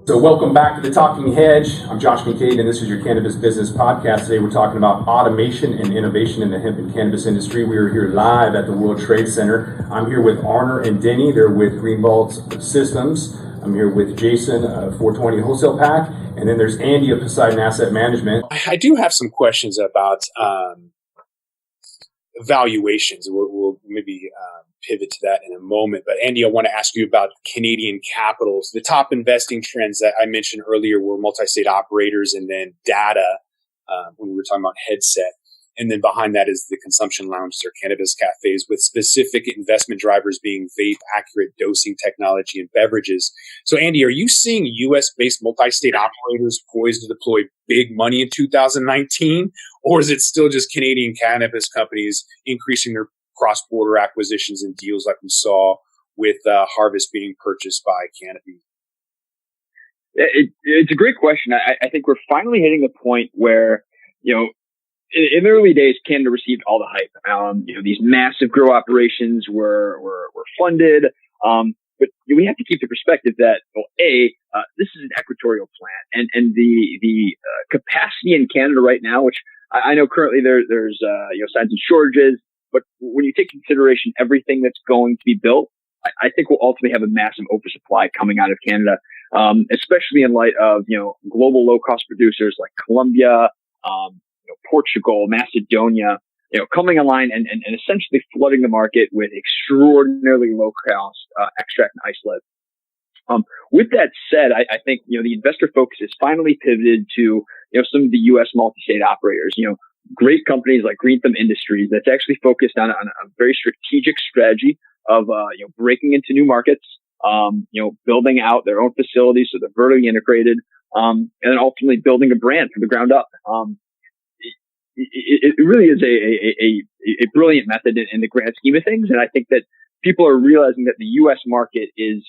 So welcome back to the Talking Hedge. I'm Josh Kincaid, and this is your Cannabis Business Podcast. Today we're talking about automation and innovation in the hemp and cannabis industry. We are here live at the World Trade Center. I'm here with Arnar and Denny. They're with Greenvault Systems. I'm here with Jason of 420 Wholesale Pack, and then there's Andy of Poseidon Asset Management. I do have some questions about valuations. We'll maybe pivot to that in a moment. But Andy, I want to ask you about Canadian capitals. The top investing trends that I mentioned earlier were multi-state operators and then data when we were talking about headset. And then behind that is the consumption lounges or cannabis cafes with specific investment drivers being vape, accurate dosing technology, and beverages. So Andy, are you seeing U.S.-based multi-state operators poised to deploy big money in 2019? Or is it still just Canadian cannabis companies increasing their cross-border acquisitions and deals like we saw with Harvest being purchased by Canopy? It's a great question. I think we're finally hitting the point where, in the early days, Canada received all the hype. These massive grow operations were funded. But we have to keep the perspective that, this is an equatorial plant, and the capacity in Canada right now, which I know currently there's signs of shortages, but when you take into consideration everything that's going to be built, I think we'll ultimately have a massive oversupply coming out of Canada, especially in light of global low cost producers like Colombia, Portugal, Macedonia, coming online and essentially flooding the market with extraordinarily low cost extract and isolate. With that said, I think the investor focus is finally pivoted to some of the U.S. multi-state operators. Great companies like Green Thumb Industries that's actually focused on a very strategic strategy of breaking into new markets, building out their own facilities so they're vertically integrated, and then ultimately building a brand from the ground up. It really is a brilliant method in the grand scheme of things, and I think that people are realizing that the U.S. market is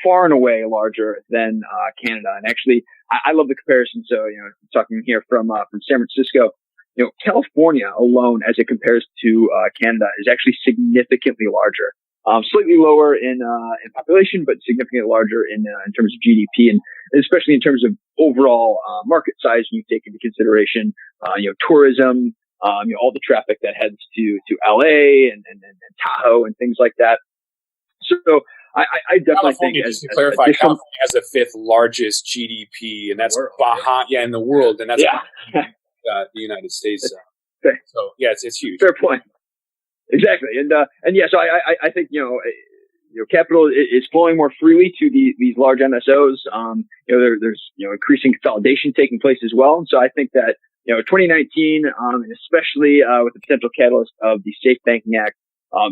far and away larger than Canada. And actually, I love the comparison. So, talking here from San Francisco, California alone, as it compares to Canada, is actually significantly larger. Slightly lower in population, but significantly larger in terms of GDP, and especially in terms of overall market size. When you take into consideration, tourism, all the traffic that heads to LA and Tahoe and things like that. So I definitely think, just to clarify, California has the fifth largest GDP, and that's behind, in the world, and that's behind, the United States. So it's huge. Fair point. Exactly. So I think, capital is flowing more freely to these large MSOs. There's increasing consolidation taking place as well. And so I think that, 2019, and especially, with the potential catalyst of the Safe Banking Act,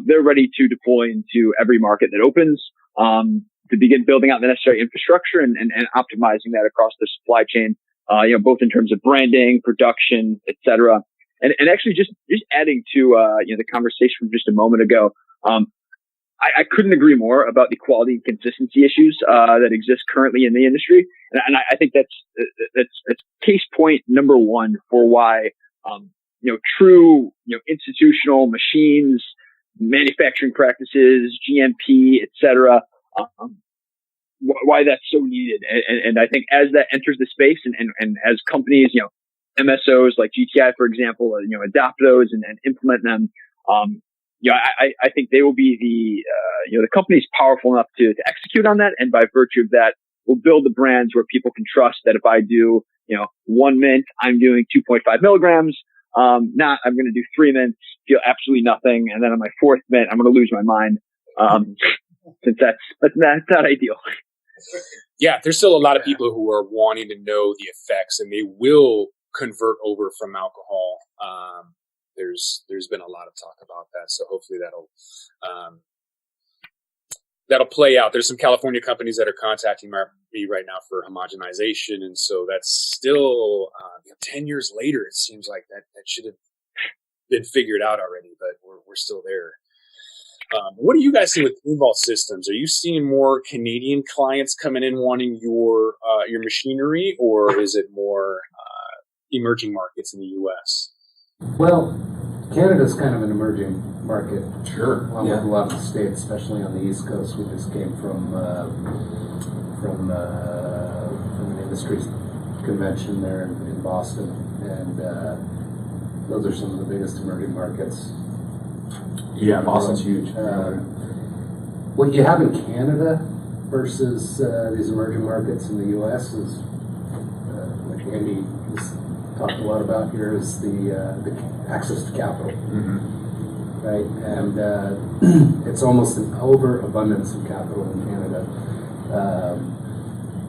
they're ready to deploy into every market that opens, to begin building out the necessary infrastructure and optimizing that across the supply chain, both in terms of branding, production, et cetera. And actually just adding to, the conversation from just a moment ago, I couldn't agree more about the quality and consistency issues, that exist currently in the industry. And I think that's case point number one for why, true, institutional machines, manufacturing practices, GMP, et cetera, why that's so needed. And I think as that enters the space and as companies, MSOs like GTI, for example, adopt those and implement them. I think they will be the company's powerful enough to execute on that. And by virtue of that, we'll build the brands where people can trust that if I do, 1 mint, I'm doing 2.5 milligrams. Not I'm going to do 3 mints, feel absolutely nothing. And then on my 4th mint, I'm going to lose my mind. Since that's not ideal. Yeah, there's still a lot of people who are wanting to know the effects, and they will convert over from alcohol. There's been a lot of talk about that, so hopefully that'll play out. There's some California companies that are contacting me right now for homogenization, and so that's still 10 years later. It seems like that should have been figured out already, but we're still there. What do you guys see with Greenvault Systems? Are you seeing more Canadian clients coming in wanting your machinery, or is it more emerging markets in the U.S.? Well, Canada's kind of an emerging market. Sure. Along with a lot of the states, especially on the East Coast. We just came from Industry convention there in Boston, and those are some of the biggest emerging markets. Yeah, Boston's huge. What you have in Canada versus these emerging markets in the U.S. is, like Andy has talked a lot about here, is the access to capital, right? And it's almost an overabundance of capital in Canada.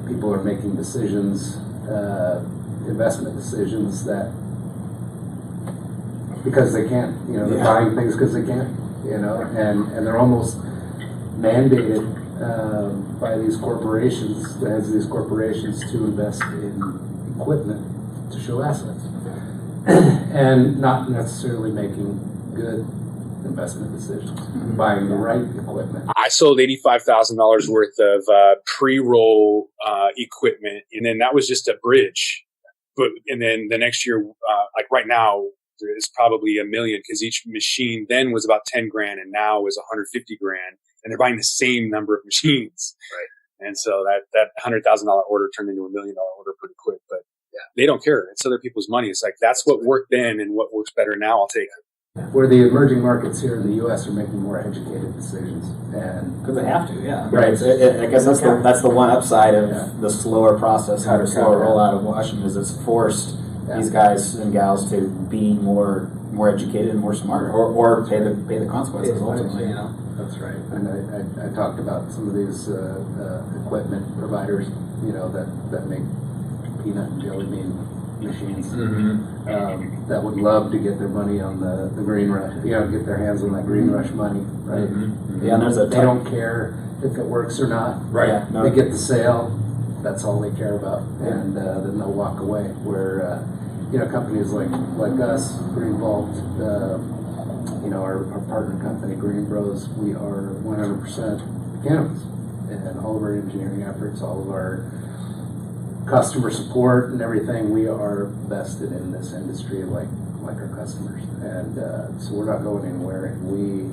People are making decisions, investment decisions, that because they can't, they're buying things because they can't, and they're almost mandated by these corporations, the heads of these corporations, to invest in equipment to show assets, and not necessarily making good investment decisions, buying the right equipment. I sold $85,000 worth of pre-roll equipment, and then that was just a bridge. And then the next year, like right now, it's probably $1 million, because each machine then was about 10 grand, and now is 150 grand, and they're buying the same number of machines. Right. And so that $100,000 order turned into $1 million order pretty quick. But they don't care. It's other people's money. It's like, that's what worked then, and what works better now, I'll take it. Where the emerging markets here in the U.S. are making more educated decisions, and because they have to, right. I guess that's the one upside of the slower process, how to slower rollout of Washington, is it's forced these guys and gals to be more educated and more smart, or pay the consequences ultimately. That's right. And I talked about some of these equipment providers, that make peanut and jelly bean machines, that would love to get their money on the green rush, get their hands on that green rush money, right? Yeah, and they don't care if it works or not. Right. Yeah, no. They get the sale. That's all they care about, and then they'll walk away. Where companies like us, Green Vault, our partner company, Green Bros, we are 100% cannabis, and all of our engineering efforts, all of our customer support and everything, we are vested in this industry like our customers, and so we're not going anywhere. And we,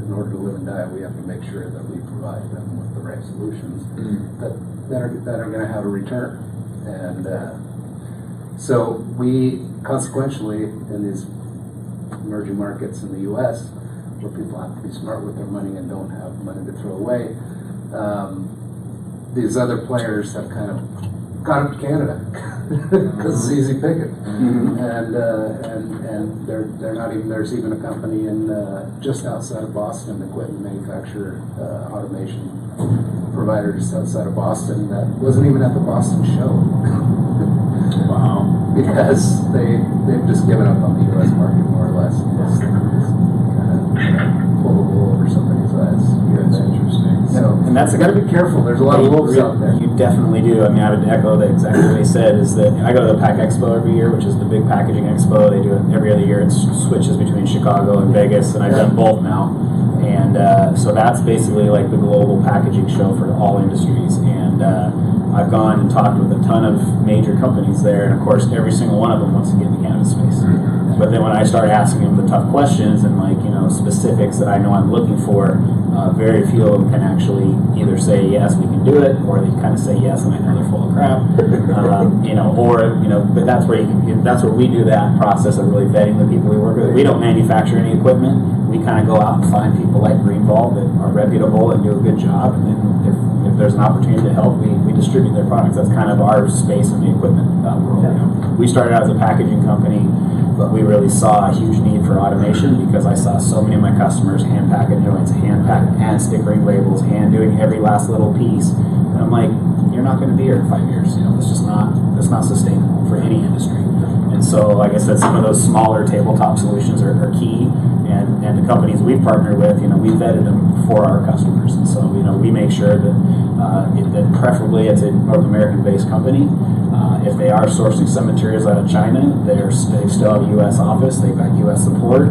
in order to live and die, we have to make sure that we provide them with the right solutions that are going to have a return. And so we consequentially, in these emerging markets in the U.S., where people have to be smart with their money and don't have money to throw away, these other players have kind of gone up to Canada because it's easy picking, and they're not even. There's even a company in just outside of Boston, equipment manufacturer, automation provider just outside of Boston, that wasn't even at the Boston show. Wow! Because they've just given up on the U.S. market more or less. Just pull the wool over somebody's eyes. That's interesting. So, and that's got to be careful. There's a lot of wolves out there. You definitely do. I mean, I would echo exactly what he said. Is that I go to the Pack Expo every year, which is the big packaging expo. They do it every other year. It switches between Chicago and Vegas, and I've done both now. And so that's basically like the global packaging show for all industries. And I've gone and talked with a ton of major companies there, and of course, every single one of them wants to get in the cannabis space. But then when I start asking them the tough questions and specifics that I know I'm looking for, very few of them can actually either say yes, we can do it, or they kind of say yes and I know they're full of crap. But that's where we do that process of really vetting the people we work with. We don't manufacture any equipment. We kind of go out and find people like Green Vault that are reputable and do a good job, and then if there's an opportunity to help, we distribute their products. That's kind of our space in the equipment world. We started out as a packaging company, but we really saw a huge need for automation because I saw so many of my customers hand packing joints, hand stickering labels, hand doing every last little piece. And I'm like, you're not going to be here in 5 years. It's not sustainable for any industry. And so, like I said, some of those smaller tabletop solutions are key. And the companies we partner with, we vetted them for our customers. And so, we make sure that preferably it's a North American-based company. If they are sourcing some materials out of China, they still have a U.S. office. They've got U.S. support.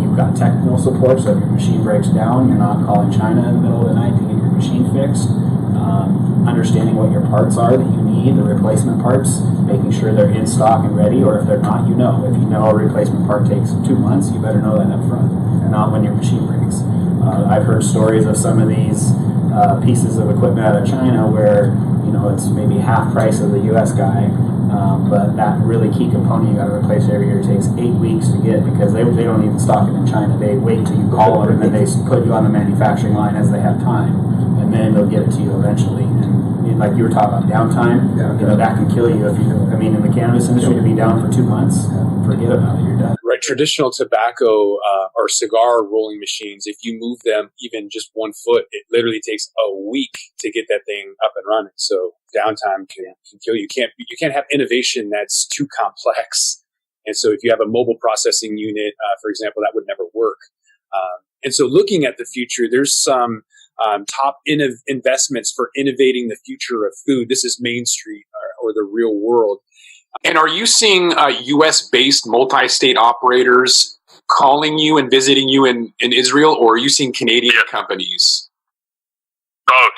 You've got technical support, so if your machine breaks down, you're not calling China in the middle of the night to get your machine fixed. Understanding what your parts are that you need, the replacement parts, making sure they're in stock and ready, or if they're not, If you know a replacement part takes 2 months, you better know that up front, and not when your machine breaks. I've heard stories of some of these pieces of equipment out of China where it's maybe half price of the U.S. guy. But that really key component you got to replace every year takes 8 weeks to get, because they don't even stock it in China. They wait till you call them, and then they put you on the manufacturing line as they have time, and then they'll get it to you eventually. And like you were talking about downtime, that can kill you if you. I mean, in the cannabis industry, to be down for 2 months, forget about it. You're done. Right. Traditional tobacco or cigar rolling machines, if you move them even just 1 foot, it literally takes a week to get that thing up and running. So downtime can kill you. You can't have innovation that's too complex. And so if you have a mobile processing unit, for example, that would never work. And so looking at the future, there's some top investments for innovating the future of food. This is Main Street or the real world. And are you seeing U.S.-based multi-state operators calling you and visiting you in Israel, or are you seeing Canadian companies? Both.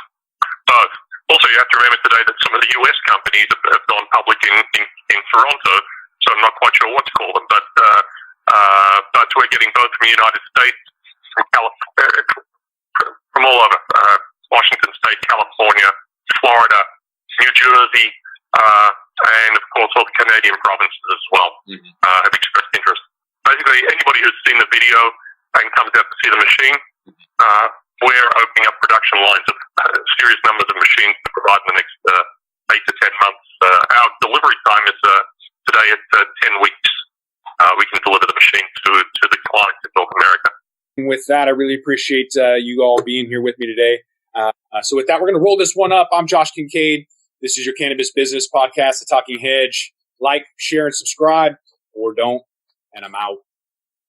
Also, you have to remember today that some of the U.S. companies have gone public in Toronto, so I'm not quite sure what to call them, but we're getting both from the United States, from California, from all over, Washington State, California, Florida, New Jersey, and of course all the Canadian provinces as well have expressed interest. Basically, anybody who's seen the video and comes out to see the machine, we're opening up production lines of serious numbers of machines to provide in the next 8 to 10 months. Our delivery time is today at 10 weeks. We can deliver the machine to the clients in North America. And with that, I really appreciate you all being here with me today. So with that, we're going to roll this one up. I'm Josh Kincaid. This is your Cannabis Business Podcast, The Talking Hedge. Like, share, and subscribe, or don't, and I'm out.